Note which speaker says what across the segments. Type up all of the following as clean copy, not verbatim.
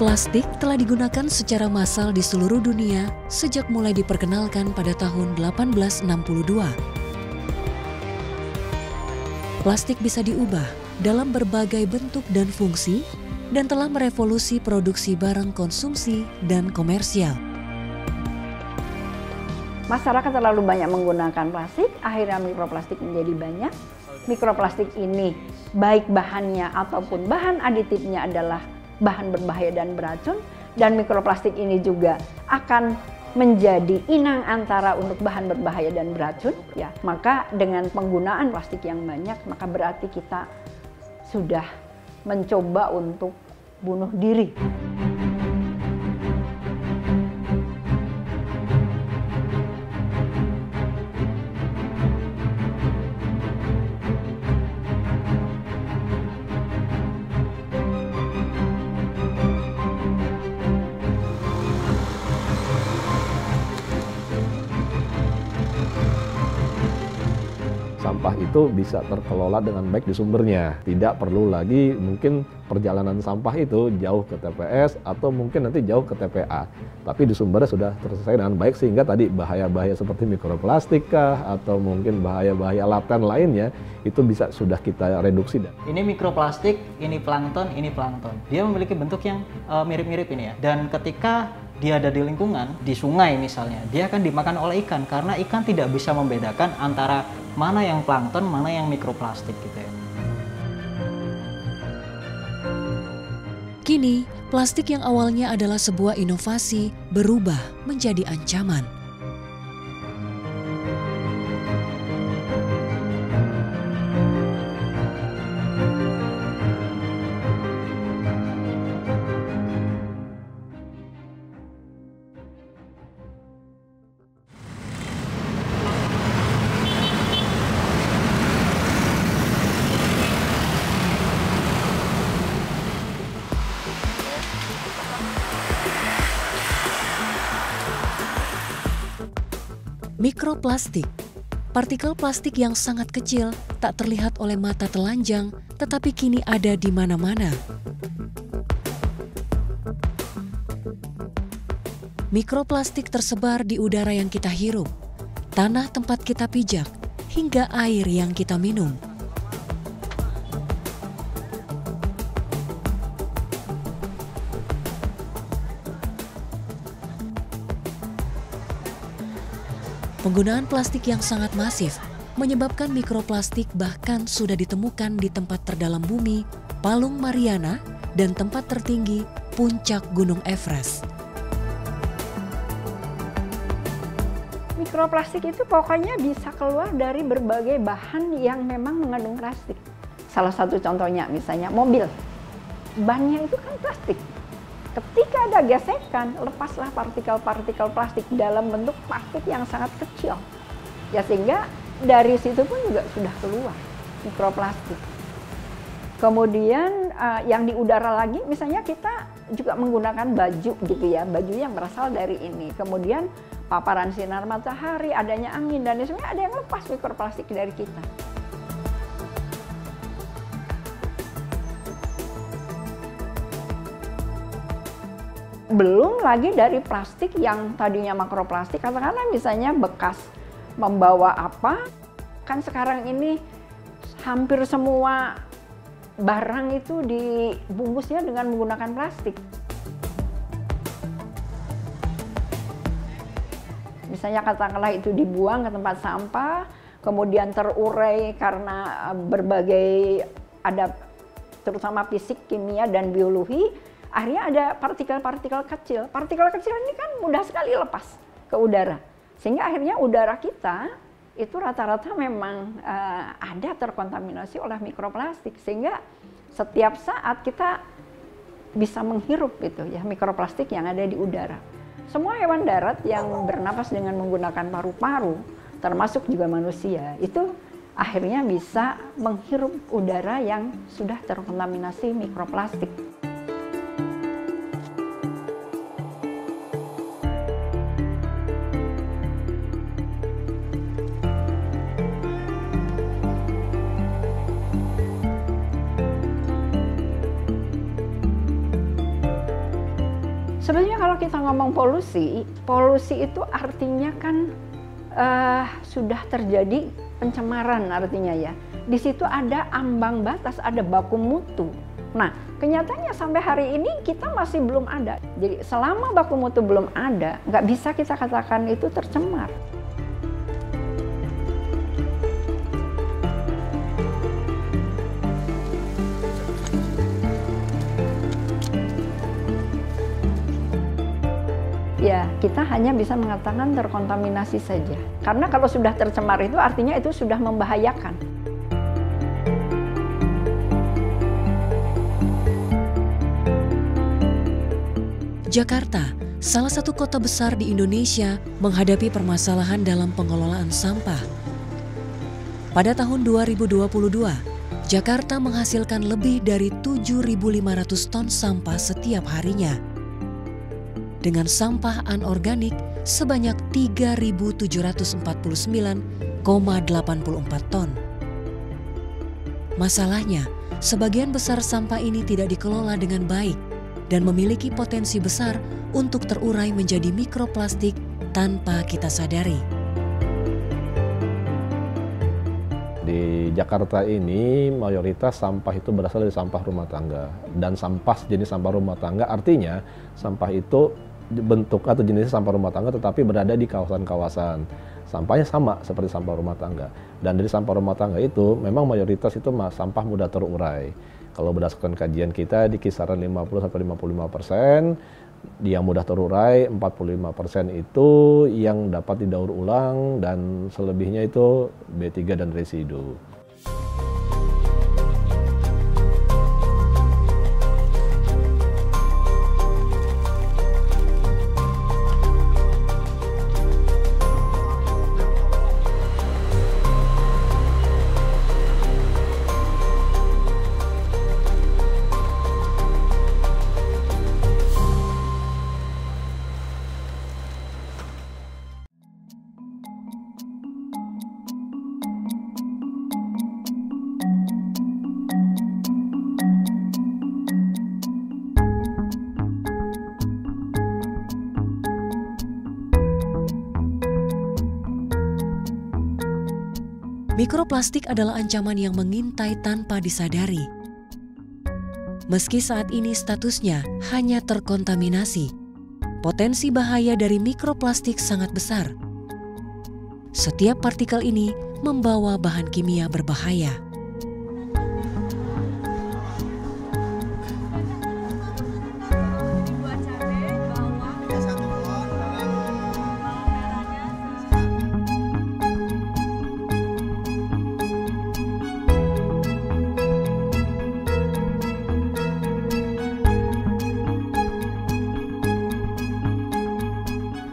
Speaker 1: Plastik telah digunakan secara massal di seluruh dunia sejak mulai diperkenalkan pada tahun 1862. Plastik bisa diubah dalam berbagai bentuk dan fungsi dan telah merevolusi produksi barang konsumsi dan komersial.
Speaker 2: Masyarakat terlalu banyak menggunakan plastik, akhirnya mikroplastik menjadi banyak. Mikroplastik ini baik bahannya ataupun bahan aditifnya adalah bahan berbahaya dan beracun, dan mikroplastik ini juga akan menjadi inang antara untuk bahan berbahaya dan beracun, ya. Maka dengan penggunaan plastik yang banyak, maka berarti kita sudah mencoba untuk bunuh diri.
Speaker 3: Sampah itu bisa terkelola dengan baik di sumbernya. Tidak perlu lagi mungkin perjalanan sampah itu jauh ke TPS atau mungkin nanti jauh ke TPA. Tapi di sumbernya sudah terselesai dengan baik sehingga tadi bahaya-bahaya seperti mikroplastik atau mungkin bahaya-bahaya laten lainnya itu bisa sudah kita reduksi.
Speaker 4: Ini mikroplastik, ini plankton, ini plankton. Dia memiliki bentuk yang mirip-mirip ini ya. Dan ketika dia ada di lingkungan, di sungai misalnya, dia akan dimakan oleh ikan karena ikan tidak bisa membedakan antara mana yang plankton, mana yang mikroplastik gitu ya.
Speaker 1: Kini, plastik yang awalnya adalah sebuah inovasi berubah menjadi ancaman. Mikroplastik, partikel plastik yang sangat kecil, tak terlihat oleh mata telanjang, tetapi kini ada di mana-mana. Mikroplastik tersebar di udara yang kita hirup, tanah tempat kita pijak, hingga air yang kita minum. Penggunaan plastik yang sangat masif menyebabkan mikroplastik bahkan sudah ditemukan di tempat terdalam bumi, Palung Mariana, dan tempat tertinggi, puncak Gunung Everest.
Speaker 2: Mikroplastik itu pokoknya bisa keluar dari berbagai bahan yang memang mengandung plastik. Salah satu contohnya misalnya mobil, bannya itu kan plastik. Ketika ada gesekan, lepaslah partikel-partikel plastik dalam bentuk plastik yang sangat kecil. Ya sehingga dari situ pun juga sudah keluar mikroplastik. Kemudian yang di udara lagi, misalnya kita juga menggunakan baju gitu ya, baju yang berasal dari ini. Kemudian paparan sinar matahari, adanya angin, dan sebenarnya ada yang lepas mikroplastik dari kita. Belum lagi dari plastik yang tadinya makroplastik, katakanlah misalnya bekas membawa apa, kan sekarang ini hampir semua barang itu dibungkusnya dengan menggunakan plastik. Misalnya katakanlah itu dibuang ke tempat sampah, kemudian terurai karena berbagai ada terutama fisik, kimia, dan biologi. Akhirnya ada partikel-partikel kecil. Partikel kecil ini kan mudah sekali lepas ke udara. Sehingga akhirnya udara kita itu rata-rata memang ada terkontaminasi oleh mikroplastik. Sehingga setiap saat kita bisa menghirup itu ya mikroplastik yang ada di udara. Semua hewan darat yang bernapas dengan menggunakan paru-paru, termasuk juga manusia, itu akhirnya bisa menghirup udara yang sudah terkontaminasi mikroplastik. kita ngomong polusi, polusi itu artinya kan sudah terjadi pencemaran artinya ya. Di situ ada ambang batas, ada baku mutu. Nah, kenyataannya sampai hari ini kita masih belum ada. Jadi selama baku mutu belum ada, nggak bisa kita katakan itu tercemar. Ya, kita hanya bisa mengatakan terkontaminasi saja. Karena kalau sudah tercemar itu artinya itu sudah membahayakan.
Speaker 1: Jakarta, salah satu kota besar di Indonesia, menghadapi permasalahan dalam pengelolaan sampah. Pada tahun 2022, Jakarta menghasilkan lebih dari 7.500 ton sampah setiap harinya. Dengan sampah anorganik sebanyak 3.749,84 ton. Masalahnya, sebagian besar sampah ini tidak dikelola dengan baik dan memiliki potensi besar untuk terurai menjadi mikroplastik tanpa kita sadari.
Speaker 3: Di Jakarta ini mayoritas sampah itu berasal dari sampah rumah tangga. Dan sampah jenis sampah rumah tangga artinya sampah itu bentuk atau jenisnya sampah rumah tangga tetapi berada di kawasan-kawasan. Sampahnya sama seperti sampah rumah tangga. Dan dari sampah rumah tangga itu memang mayoritas itu sampah mudah terurai. Kalau berdasarkan kajian kita di kisaran 50-55%, yang mudah terurai 45% itu yang dapat didaur ulang dan selebihnya itu B3 dan residu.
Speaker 1: Mikroplastik adalah ancaman yang mengintai tanpa disadari. Meski saat ini statusnya hanya terkontaminasi, potensi bahaya dari mikroplastik sangat besar. Setiap partikel ini membawa bahan kimia berbahaya.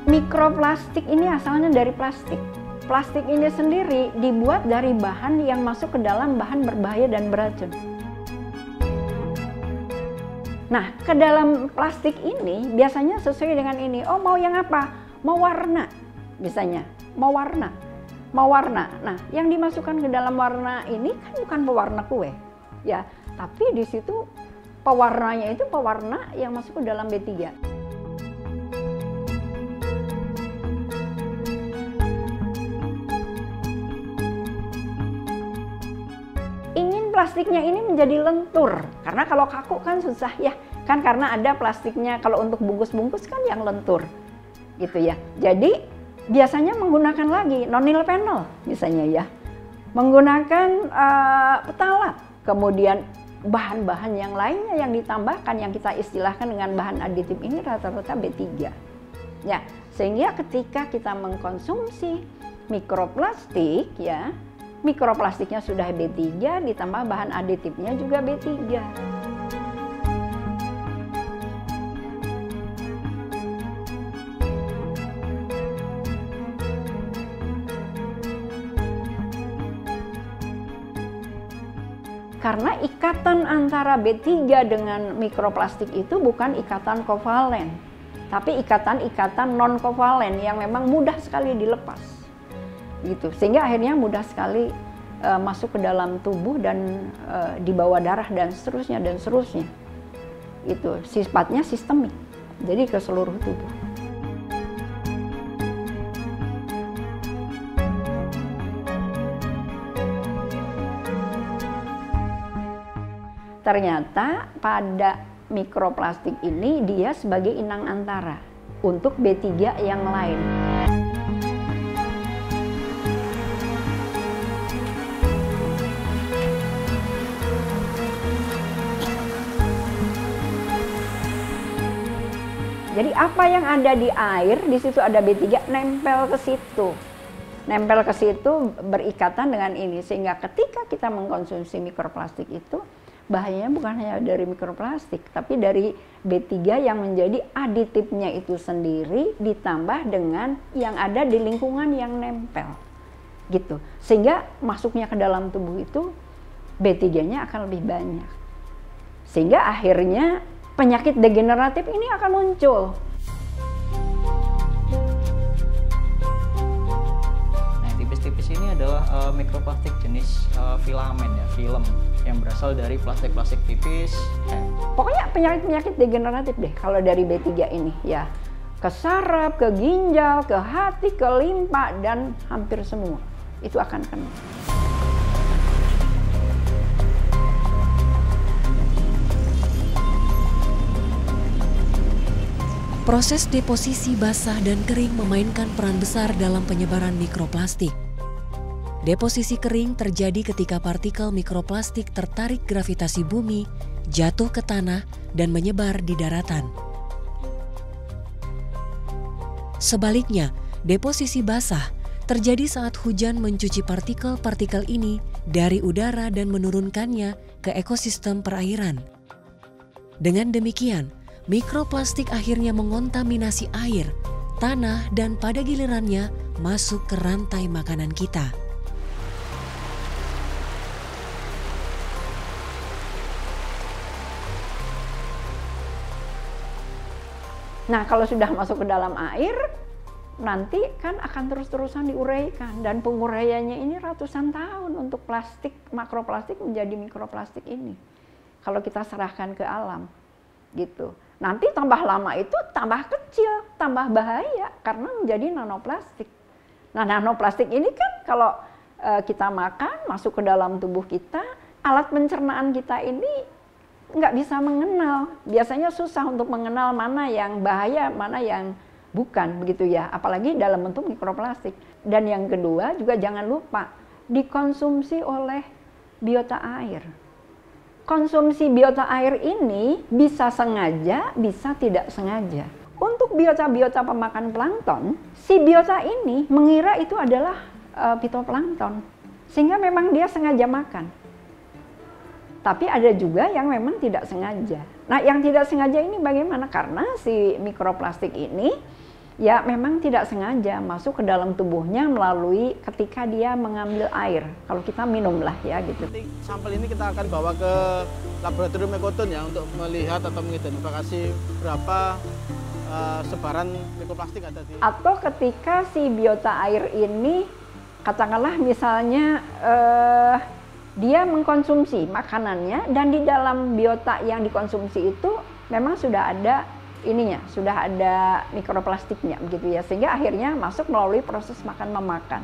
Speaker 2: Mikroplastik ini asalnya dari plastik. Plastik ini sendiri dibuat dari bahan yang masuk ke dalam bahan berbahaya dan beracun. Nah, ke dalam plastik ini biasanya sesuai dengan ini. Oh, mau yang apa? Mau warna, misalnya. Mau warna. Mau warna. Nah, yang dimasukkan ke dalam warna ini kan bukan pewarna kue, ya. Tapi di situ pewarnanya itu pewarna yang masuk ke dalam B3. Plastiknya ini menjadi lentur, karena kalau kaku kan susah ya, kan karena ada plastiknya kalau untuk bungkus-bungkus kan yang lentur, gitu ya. Jadi biasanya menggunakan lagi nonil panel misalnya ya, menggunakan petalat, kemudian bahan-bahan yang lainnya yang ditambahkan yang kita istilahkan dengan bahan aditif ini rata-rata B3. Ya, sehingga ketika kita mengkonsumsi mikroplastik ya, mikroplastiknya sudah B3 ditambah bahan aditifnya juga B3. Karena ikatan antara B3 dengan mikroplastik itu bukan ikatan kovalen, tapi ikatan-ikatan non-kovalen yang memang mudah sekali dilepas. Gitu, sehingga akhirnya mudah sekali masuk ke dalam tubuh dan dibawa darah dan seterusnya. Itu sifatnya sistemik. jadi ke seluruh tubuh. Ternyata pada mikroplastik ini dia sebagai inang antara untuk B3 yang lain. Jadi apa yang ada di air, di situ ada B3, nempel ke situ. Nempel ke situ berikatan dengan ini, sehingga ketika kita mengkonsumsi mikroplastik itu, bahayanya bukan hanya dari mikroplastik, tapi dari B3 yang menjadi aditifnya itu sendiri ditambah dengan yang ada di lingkungan yang nempel. Gitu. Sehingga masuknya ke dalam tubuh itu B3-nya akan lebih banyak. Sehingga akhirnya penyakit degeneratif ini akan muncul.
Speaker 4: Nah, tipis-tipis ini adalah mikroplastik jenis filamen ya, film yang berasal dari plastik-plastik tipis.
Speaker 2: Pokoknya penyakit-penyakit degeneratif deh kalau dari B3 ini ya. Ke saraf, ke ginjal, ke hati, ke limpa, dan hampir semua itu akan kena.
Speaker 1: Proses deposisi basah dan kering memainkan peran besar dalam penyebaran mikroplastik. Deposisi kering terjadi ketika partikel mikroplastik tertarik gravitasi bumi, jatuh ke tanah, dan menyebar di daratan. Sebaliknya, deposisi basah terjadi saat hujan mencuci partikel-partikel ini dari udara dan menurunkannya ke ekosistem perairan. Dengan demikian, mikroplastik akhirnya mengontaminasi air, tanah, dan pada gilirannya masuk ke rantai makanan kita.
Speaker 2: Nah, kalau sudah masuk ke dalam air, nanti kan akan terus-terusan diuraikan, dan penguraiannya ini ratusan tahun untuk plastik, makroplastik menjadi mikroplastik ini. Kalau kita serahkan ke alam, gitu. Nanti tambah lama itu tambah kecil, tambah bahaya karena menjadi nanoplastik. Nah, nanoplastik ini kan kalau kita makan, masuk ke dalam tubuh kita, alat pencernaan kita ini nggak bisa mengenal. Biasanya susah untuk mengenal mana yang bahaya, mana yang bukan, begitu ya. Apalagi dalam bentuk mikroplastik. Dan yang kedua juga jangan lupa, dikonsumsi oleh biota air. Konsumsi biota air ini bisa sengaja, bisa tidak sengaja. Untuk biota-biota pemakan plankton, si biota ini mengira itu adalah fitoplankton. Sehingga memang dia sengaja makan. Tapi ada juga yang memang tidak sengaja. Nah, yang tidak sengaja ini bagaimana? Karena si mikroplastik ini ya memang tidak sengaja masuk ke dalam tubuhnya melalui ketika dia mengambil air. Kalau kita minum lah ya gitu.
Speaker 5: Sampel ini kita akan bawa ke laboratorium Ekoton ya untuk melihat atau mengidentifikasi berapa sebaran mikroplastik ada di.
Speaker 2: Atau ketika si biota air ini katakanlah misalnya dia mengkonsumsi makanannya dan di dalam biota yang dikonsumsi itu memang sudah ada ininya, sudah ada mikroplastiknya begitu ya, sehingga akhirnya masuk melalui proses makan memakan.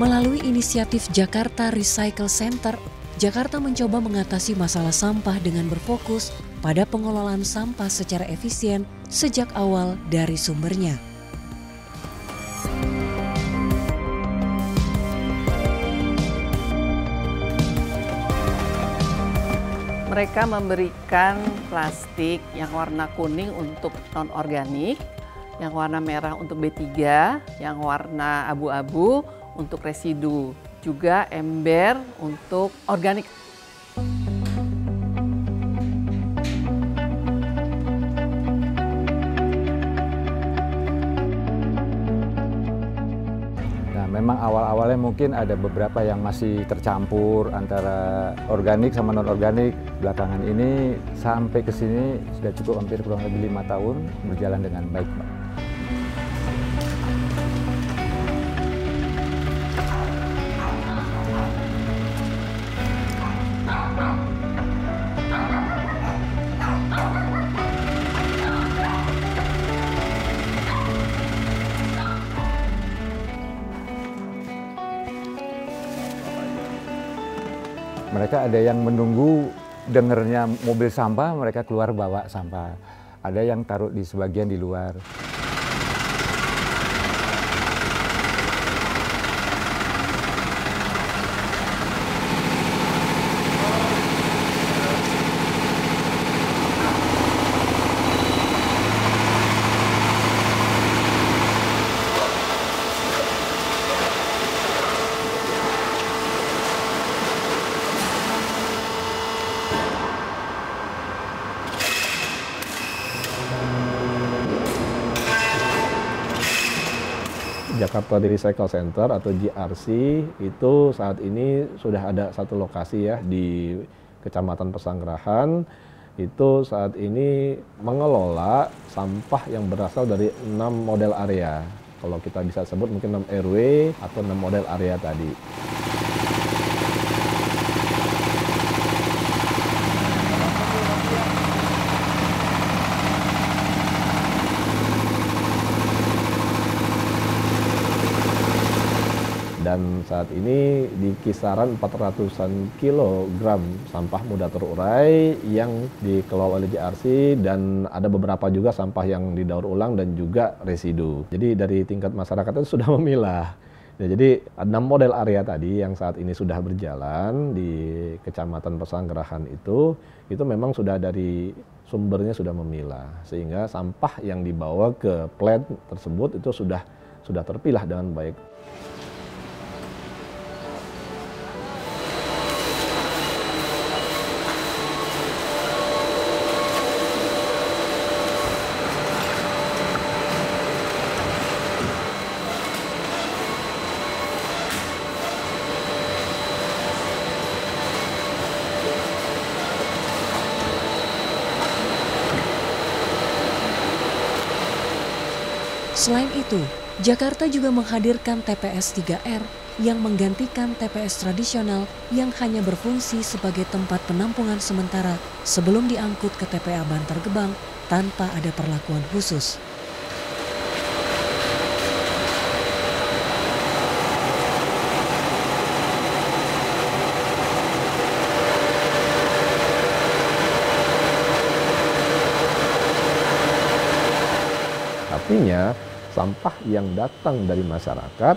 Speaker 1: Melalui inisiatif Jakarta Recycle Center, Jakarta mencoba mengatasi masalah sampah dengan berfokus pada pengelolaan sampah secara efisien sejak awal dari sumbernya.
Speaker 6: Mereka memberikan plastik yang warna kuning untuk non-organik, yang warna merah untuk B3, yang warna abu-abu untuk residu, juga ember untuk organik.
Speaker 7: Memang awal-awalnya mungkin ada beberapa yang masih tercampur antara organik sama non-organik. Belakangan ini sampai ke sini sudah cukup hampir kurang lebih 5 tahun berjalan dengan baik, Pak. Mereka ada yang menunggu dengernya mobil sampah, mereka keluar bawa sampah. Ada yang taruh di sebagian di luar.
Speaker 3: Jakarta Recycle Center atau JRC itu saat ini sudah ada satu lokasi ya di Kecamatan Pesanggerahan. Itu saat ini mengelola sampah yang berasal dari 6 model area. Kalau kita bisa sebut mungkin 6 RW atau 6 model area tadi. Dan saat ini di kisaran 400-an kilogram sampah mudah terurai yang dikelola oleh JRC, dan ada beberapa juga sampah yang didaur ulang dan juga residu. Jadi dari tingkat masyarakat itu sudah memilah. Ya, jadi 6 model area tadi yang saat ini sudah berjalan di Kecamatan Pesanggerahan itu memang sudah dari sumbernya sudah memilah, sehingga sampah yang dibawa ke plant tersebut itu sudah terpilah dengan baik.
Speaker 1: Selain itu, Jakarta juga menghadirkan TPS 3R yang menggantikan TPS tradisional yang hanya berfungsi sebagai tempat penampungan sementara sebelum diangkut ke TPA Bantar Gebang tanpa ada perlakuan khusus.
Speaker 3: Artinya, sampah yang datang dari masyarakat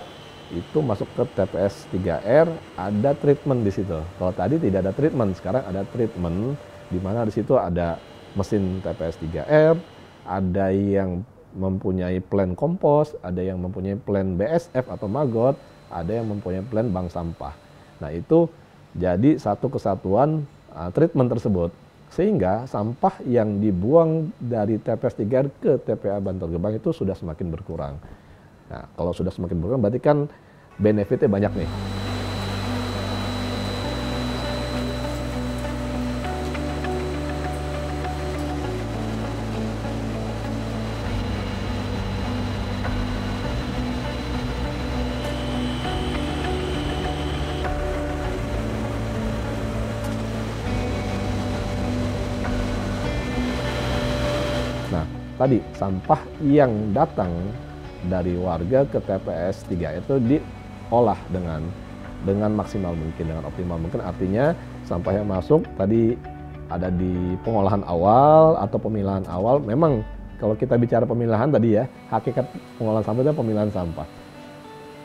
Speaker 3: itu masuk ke TPS 3R, ada treatment di situ. Kalau tadi tidak ada treatment, sekarang ada treatment di mana di situ ada mesin TPS 3R, ada yang mempunyai plan kompos, ada yang mempunyai plan BSF atau maggot, ada yang mempunyai plan bank sampah. Nah, itu jadi satu kesatuan treatment tersebut. Sehingga sampah yang dibuang dari TPS 3R ke TPA Bantar Gebang itu sudah semakin berkurang. Nah, kalau sudah semakin berkurang berarti kan benefitnya banyak nih. Tadi sampah yang datang dari warga ke TPS 3 itu diolah dengan maksimal mungkin, dengan optimal mungkin. Artinya sampah yang masuk tadi ada di pengolahan awal atau pemilahan awal. Memang kalau kita bicara pemilahan tadi ya, hakikat pengolahan sampah itu pemilahan sampah.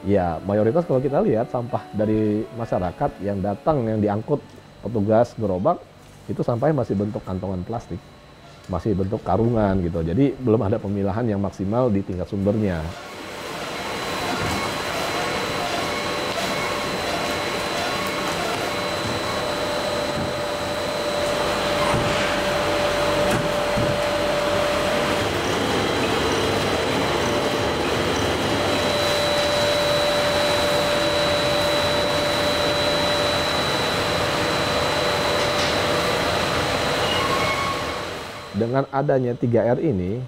Speaker 3: Ya, mayoritas kalau kita lihat sampah dari masyarakat yang datang, yang diangkut petugas gerobak, itu sampahnya masih bentuk kantongan plastik, masih bentuk karungan gitu. Jadi belum ada pemilahan yang maksimal di tingkat sumbernya. dengan adanya 3R ini,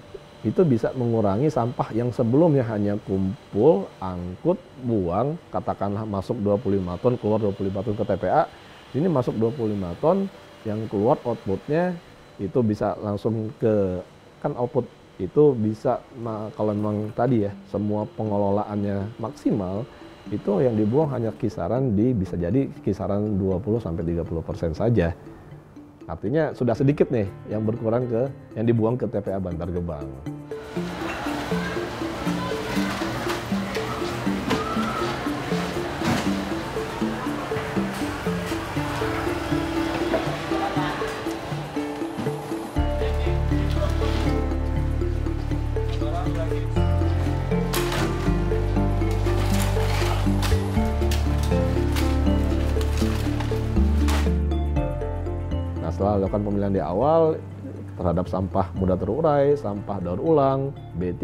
Speaker 3: itu bisa mengurangi sampah yang sebelumnya hanya kumpul, angkut, buang, katakanlah masuk 25 ton, keluar 25 ton ke TPA, ini masuk 25 ton, yang keluar outputnya itu bisa langsung ke, kan output itu bisa, kalau memang tadi ya, semua pengelolaannya maksimal, itu yang dibuang hanya kisaran bisa jadi kisaran 20-30% saja. Artinya sudah sedikit nih yang berkurang yang dibuang ke TPA Bantar Gebang. Setelah lakukan pemilihan di awal terhadap sampah mudah terurai, sampah daur ulang, B3,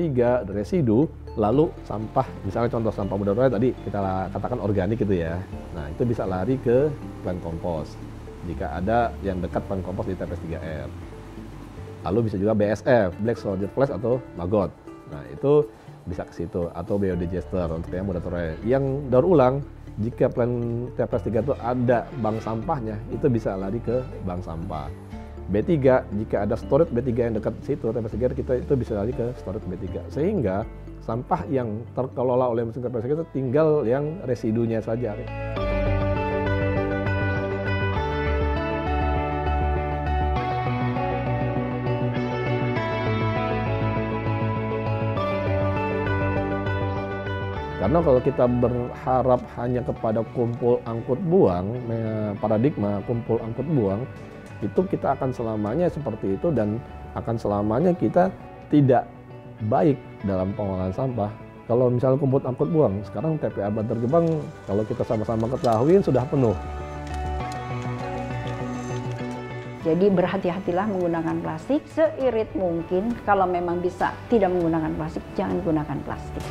Speaker 3: residu, lalu sampah, misalnya contoh sampah mudah terurai tadi kita katakan organik gitu ya. Nah, itu bisa lari ke plant kompos jika ada yang dekat plant kompos di TPS 3R. Lalu bisa juga BSF, Black Soldier Flash atau maggot. Nah, itu bisa ke situ, atau biodigester untuk yang mudah terurai. Yang daur ulang, jika plan TPS 3 itu ada bank sampahnya, itu bisa lari ke bank sampah. B3, jika ada storage B3 yang dekat situ, TPS 3 kita itu bisa lari ke storage B3. Sehingga sampah yang terkelola oleh mesin TPS 3 itu tinggal yang residunya saja. Karena kalau kita berharap hanya kepada kumpul angkut buang, paradigma kumpul angkut buang, itu kita akan selamanya seperti itu dan akan selamanya kita tidak baik dalam pengolahan sampah. Kalau misalnya kumpul angkut buang, sekarang TPA Bantar Gebang kalau kita sama-sama ketahui sudah penuh.
Speaker 2: Jadi berhati-hatilah menggunakan plastik, seirit mungkin kalau memang bisa tidak menggunakan plastik, jangan gunakan plastik.